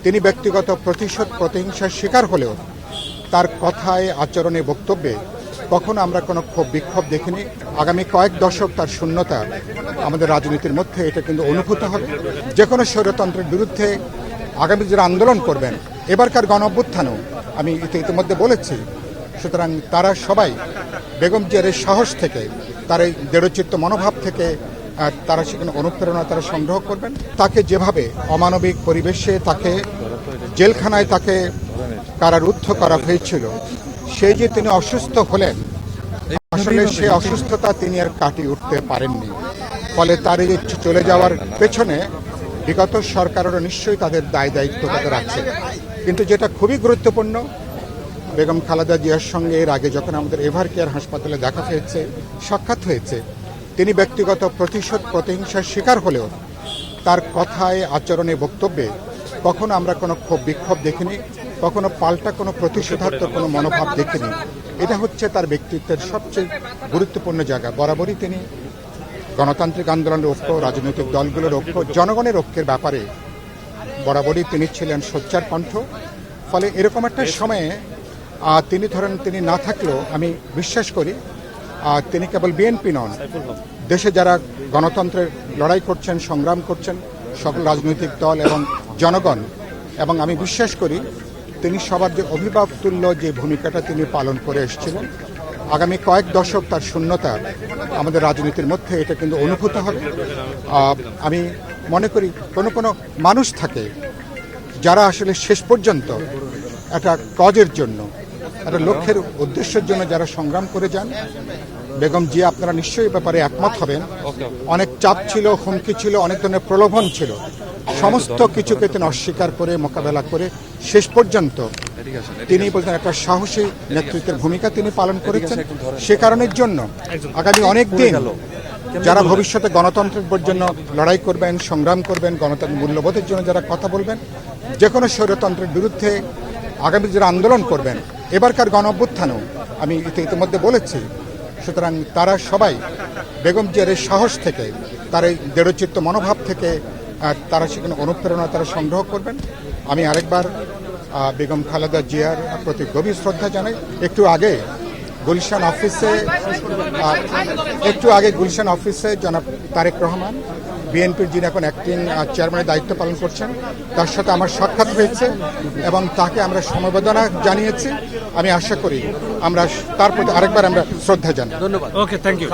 তিনি ব্যক্তিগত প্রতিশোধ প্রতিহিংসার শিকার হলেও তার কথায় আচরণে বক্তব্যে কখনো আমরা কোনো ক্ষোভ বিক্ষোভ দেখিনি। আগামী কয়েক দশক তার শূন্যতা আমাদের রাজনীতির মধ্যে এটা কিন্তু অনুভূত হবে। যে কোনো স্বৈরতন্ত্রের বিরুদ্ধে আগামী যারা আন্দোলন করবেন, এবারকার গণ অভ্যুত্থানও আমি ইতিমধ্যে বলেছি, সুতরাং তারা সবাই বেগম জিয়ার সাহস থেকে, তার এই দৃঢ়চিত্ত মনোভাব থেকে তারা সেখানে অনুপ্রেরণা তারা সংগ্রহ করবেন। তাকে যেভাবে অমানবিক পরিবেশে তাকে জেলখানায় তাকে কারারুদ্ধ করা হয়েছিল, সেই যে তিনি অসুস্থ হলেন, আসলে সেই অসুস্থতা তিনি আর কাটিয়ে উঠতে পারেননি। ফলে তার এই চলে যাওয়ার পেছনে বিগত সরকারেরও নিশ্চয়ই তাদের দায় দায়িত্ব তাদের আছে। কিন্তু যেটা খুবই গুরুত্বপূর্ণ, বেগম খালেদা জিয়ার সঙ্গে এর আগে যখন আমাদের এভার কেয়ার হাসপাতালে দেখা হয়েছে, সাক্ষাৎ হয়েছে, তিনি ব্যক্তিগত প্রতিশোধ প্রতিহিংসার শিকার হলেও তার কথায় আচরণে বক্তব্যে কখনো আমরা কোনো ক্ষোভ বিক্ষোভ দেখিনি, কখনো পাল্টা কোনো প্রতিশোধাত্মক কোনো মনোভাব দেখিনি। এটা হচ্ছে তার ব্যক্তিত্বের সবচেয়ে গুরুত্বপূর্ণ জায়গা। বরাবরই তিনি গণতান্ত্রিক আন্দোলনের ঐক্য, রাজনৈতিক দলগুলোর ঐক্য, জনগণের ঐক্যের ব্যাপারে বরাবরই তিনি ছিলেন সোচ্চার কণ্ঠ। ফলে এরকম একটা সময়ে তিনি না থাকলেও আমি বিশ্বাস করি তিনি কেবল বিএনপি নন, দেশে যারা গণতন্ত্রের লড়াই করছেন, সংগ্রাম করছেন, সকল রাজনৈতিক দল এবং জনগণ, এবং আমি বিশ্বাস করি তিনি সবার যে অভিভাবক তুল্য যে ভূমিকাটা তিনি পালন করে এসেছিলেন, আগামী কয়েক দশক তার শূন্যতা আমাদের রাজনীতির মধ্যে এটা কিন্তু অনুভূত হবে। আমি মনে করি কোনো মানুষ থাকে যারা আসলে শেষ পর্যন্ত একটা কজের জন্য, একটা লক্ষ্যের উদ্দেশ্যের জন্য যারা সংগ্রাম করে যান। বেগম জিয়া আপনারা নিশ্চয়ই ব্যাপারে একমত হবেন। অনেক চাপ ছিল, হুমকি ছিল, অনেক ধরনের প্রলোভন ছিল, সমস্ত কিছুকে তিনি অস্বীকার করে মোকাবেলা করে শেষ পর্যন্ত তিনি বলতেন একটা সাহসী নেতৃত্বের ভূমিকা তিনি পালন করেছেন। সে কারণের জন্য আগামী অনেক দিন যারা ভবিষ্যতে গণতন্ত্রের জন্য লড়াই করবেন, সংগ্রাম করবেন, গণতন্ত্রের মূল্যবোধের জন্য যারা কথা বলবেন, যে কোনো স্বৈরতন্ত্রের বিরুদ্ধে আগামী যারা আন্দোলন করবেন, এবারকার গণ অভ্যুত্থানও আমি ইতিমধ্যে বলেছি, সুতরাং তারা সবাই বেগম জিয়ার সাহস থেকে, তার এই দৃঢ়চিত্ত মনোভাব থেকে তারা সেখানে অনুপ্রেরণা তারা সংগ্রহ করবেন। আমি আরেকবার বেগম খালেদা জিয়ার প্রতি গভীর শ্রদ্ধা জানাই। একটু আগে গুলশান অফিসে জনাব তারেক রহমান, বিএনপির যিনি এখন অ্যাক্টিং চেয়ারম্যানের দায়িত্ব পালন করছেন, তার সাথে আমার সাক্ষাৎ হয়েছে এবং তাকে আমরা সমবেদনা জানিয়েছি। আমি আশা করি আমরা তার প্রতি আরেকবার আমরা শ্রদ্ধা জানাই। ধন্যবাদ। ওকে, থ্যাংক ইউ।